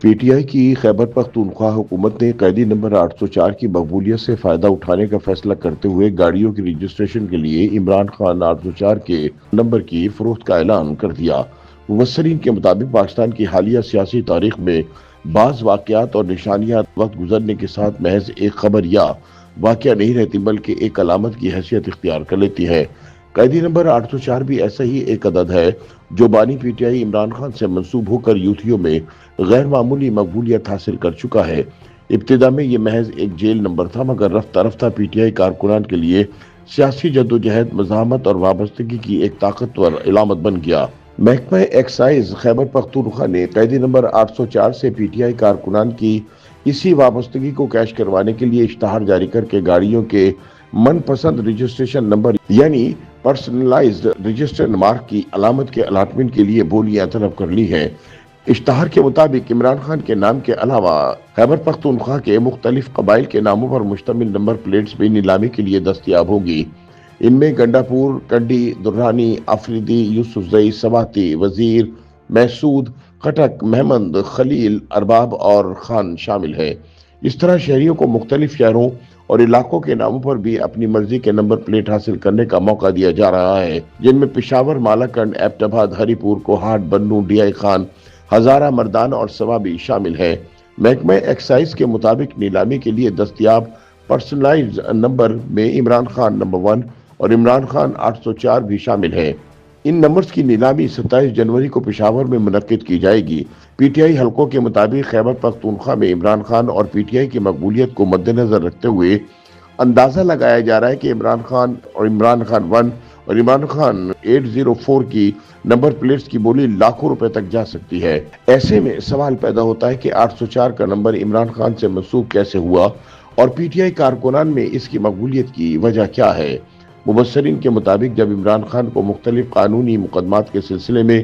P T I کی خیبر پختونخوا حکومت نے قیدی نمبر 804 کی مقبولیت سے فائدہ اٹھانے کا فیصلہ کرتے ہوئے گاڑیوں کی رجسٹریشن کے لیے عمران خان 804 کے نمبر کی فروخت کا اعلان کر دیا۔ مبصرین کے مطابق پاکستان کی حالیہ سیاسی تاریخ میں بعض واقعات اور نشانیاں وقت گزرنے کے ساتھ محض ایک خبر یا واقعہ نہیں رہتی بلکہ ایک علامت کی حیثیت اختیار کر لیتی ہے۔ قیدی نمبر 804 بھی ایسا ہی ایک عدد ہے جو بانی P T I Imran Khan سے منسوب ہو کر یوتھیوں میں غیر معمولی مقبولیت حاصل کر چکا ہے۔ ابتدا میں یہ محض ایک جیل نمبر تھا مگر رفتہ رفتہ پی ٹی آئی کارکنان کے لیے سیاسی جدوجہد، مزاحمت اور وابستگی کی ایک طاقتور علامت بن گیا۔ محکمہ ایکسائز خیبر پختونخوا نے قیدی نمبر 804 سے پی ٹی آئی کارکنان کی اسی وابستگی کو کیش کروانے کے لیے اشتہار جاری کر کے گاڑیوں کے من پسند رجسٹریشن نمبر یعنی پرسنلائزڈ رجسٹر مارک کی علامت کے الاٹمنٹ کے لیے بولیاں طلب کر لی ہیں۔ اشتہار کے مطابق عمران خان کے نام کے علاوہ خیبر پختونخوا کے مختلف قبائل کے ناموں پر مشتمل نمبر پلیٹس بھی نیلامی کے لیے دستیاب ہوں گی۔ ان میں گنڈا پور، کنڈی، درانی، آفریدی، یوسف زئی، سواتی، وزیر، محسود، کٹک، محمد، خلیل، ارباب اور خان شامل ہیں۔ اس طرح شہریوں کو مختلف شہروں اور علاقوں کے ناموں پر بھی اپنی مرضی کے نمبر پلیٹ حاصل کرنے کا موقع دیا جا رہا ہے، جن میں پشاور، مالاکنڈ، ایبٹ آباد، ہری پور، کوہاٹ، بنوں، ڈی آئی خان، ہزارہ، مردان اور سوابی شامل ہیں۔ محکمہ ایکسائز کے مطابق نیلامی کے لیے دستیاب پرسنلائزڈ نمبر میں عمران خان نمبر 1 اور عمران خان 804 بھی شامل ہیں۔ ان نمبرز کی نیلامی 27 جنوری کو پشاور میں منعقد کی جائے گی۔ پی ٹی آئی حلقوں کے مطابق خیبر پختونخوا میں عمران خان اور پی ٹی آئی کی مقبولیت کو مد نظر رکھتے ہوئے اندازہ لگایا جا رہا ہے کہ عمران خان اور عمران خان 1 اور عمران خان 804 کی نمبر پلیٹس کی بولی لاکھوں روپے تک جا سکتی ہے۔ ایسے میں سوال پیدا ہوتا ہے کہ 804 کا نمبر عمران خان سے منسوب کیسے ہوا اور پی ٹی آئی کارکنان میں اس کی مقبولیت کی وجہ کیا ہے؟ مبصرین کے مطابق جب عمران خان کو مختلف قانونی مقدمات کے سلسلے میں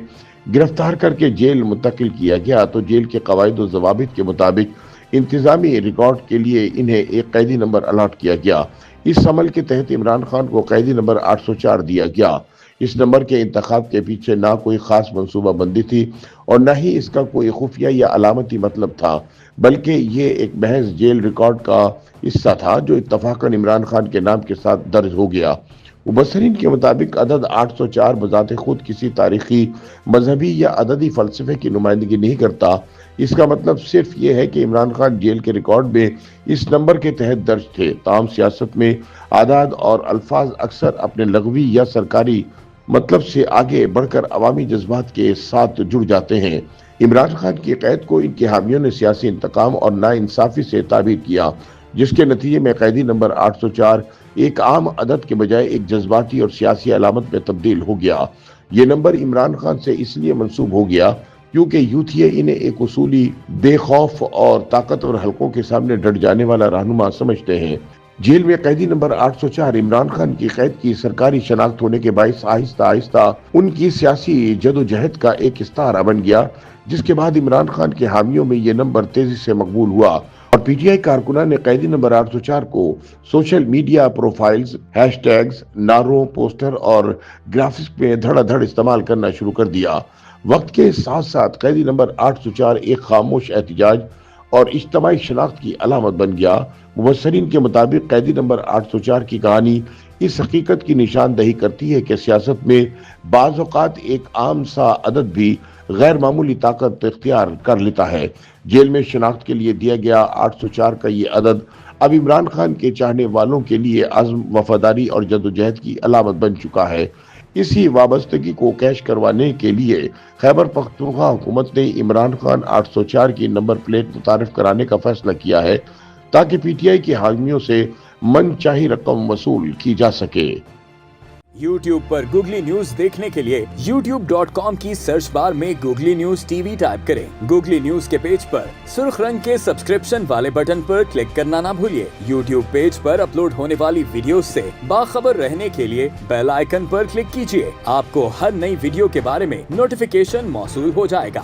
گرفتار کر کے جیل منتقل کیا گیا تو جیل کے قواعد و ضوابط کے مطابق انتظامی ریکارڈ کے لیے انہیں ایک قیدی نمبر الاٹ کیا گیا۔ اس عمل کے تحت عمران خان کو قیدی نمبر 804 دیا گیا۔ اس نمبر کے انتخاب کے پیچھے نہ کوئی خاص منصوبہ بندی تھی اور نہ ہی اس کا کوئی خفیہ یا علامتی مطلب تھا، بلکہ یہ ایک محض جیل ریکارڈ کا حصہ تھا جو اتفاقاً عمران خان کے نام کے ساتھ درج ہو گیا۔ مبصرین کے مطابق عدد 804 بذات خود کسی تاریخی، مذہبی یا عددی فلسفے کی نمائندگی نہیں کرتا۔ اس کا مطلب صرف یہ ہے کہ عمران خان جیل کے ریکارڈ میں اس نمبر کے تحت درج تھے۔ تاہم سیاست میں اعداد اور الفاظ اکثر اپنے لغوی یا سرکاری مطلب سے آگے بڑھ کر عوامی جذبات کے ساتھ جڑ جاتے ہیں۔ عمران خان کی قید کو ان کے حامیوں نے سیاسی انتقام اور ناانصافی سے تعبیر کیا، جس کے نتیجے میں قیدی نمبر 804 ایک عام عدد کے بجائے ایک جذباتی اور سیاسی علامت میں تبدیل ہو گیا۔ یہ نمبر عمران خان سے اس لیے منسوب ہو گیا کیونکہ یوتھیے انہیں ایک اصولی، بے خوف اور طاقتور حلقوں کے سامنے ڈٹ جانے والا رہنما سمجھتے ہیں۔ جیل میں قیدی نمبر 804 عمران خان کی قید کی سرکاری شناخت ہونے کے باعث آہستہ آہستہ ان کی سیاسی جدوجہد کا ایک استعارہ بن گیا، جس کے بعد عمران خان کے حامیوں میں یہ نمبر تیزی سے مقبول ہوا اور پی ٹی آئی کارکنان نے قیدی نمبر 804 کو social media profiles, hashtags, نعروں، پوسٹر اور گرافکس میں دھڑا دھڑ استعمال کرنا شروع کر دیا۔ وقت کے ساتھ ساتھ قیدی نمبر 804 ایک خاموش احتجاج اور اجتماعی شناخت کی علامت بن گیا۔ مبصرین کے مطابق قیدی نمبر 804 کی کہانی اس حقیقت کی نشاندہی کرتی ہے کہ سیاست میں بعض اوقات ایک عام سا عدد بھی غیر معمولی طاقت اختیار کر لیتا ہے۔ جیل میں شناخت کے لیے دیا گیا 804 کا یہ عدد اب عمران خان کے چاہنے والوں کے لیے عزم، وفاداری اور جدوجہد کی علامت بن چکا ہے۔ اسی وابستگی کو کیش کروانے کے لیے خیبر پختونخوا حکومت نے عمران خان 804 کی نمبر پلیٹ متعارف کرانے کا فیصلہ کیا ہے تاکہ پی ٹی آئی کے حامیوں سے من چاہی رقم وصول کی جا سکے۔ YouTube پر گوگلی نیوز دیکھنے کے لیے youtube.com کی سرچ بار میں googly news T V type کریں۔ گوگلی نیوز کے پیج پر سرخ رنگ کے سبسکرپشن والے بٹن پر کلک کرنا نہ بھولیے۔ YouTube پیج پر اپلوڈ ہونے والی ویڈیوز سے باخبر رہنے کے لیے بیل آئیکن پر کلک کیجیے۔ آپ کو ہر نئی ویڈیو کے بارے میں نوٹیفیکیشن موصول ہو جائے گا۔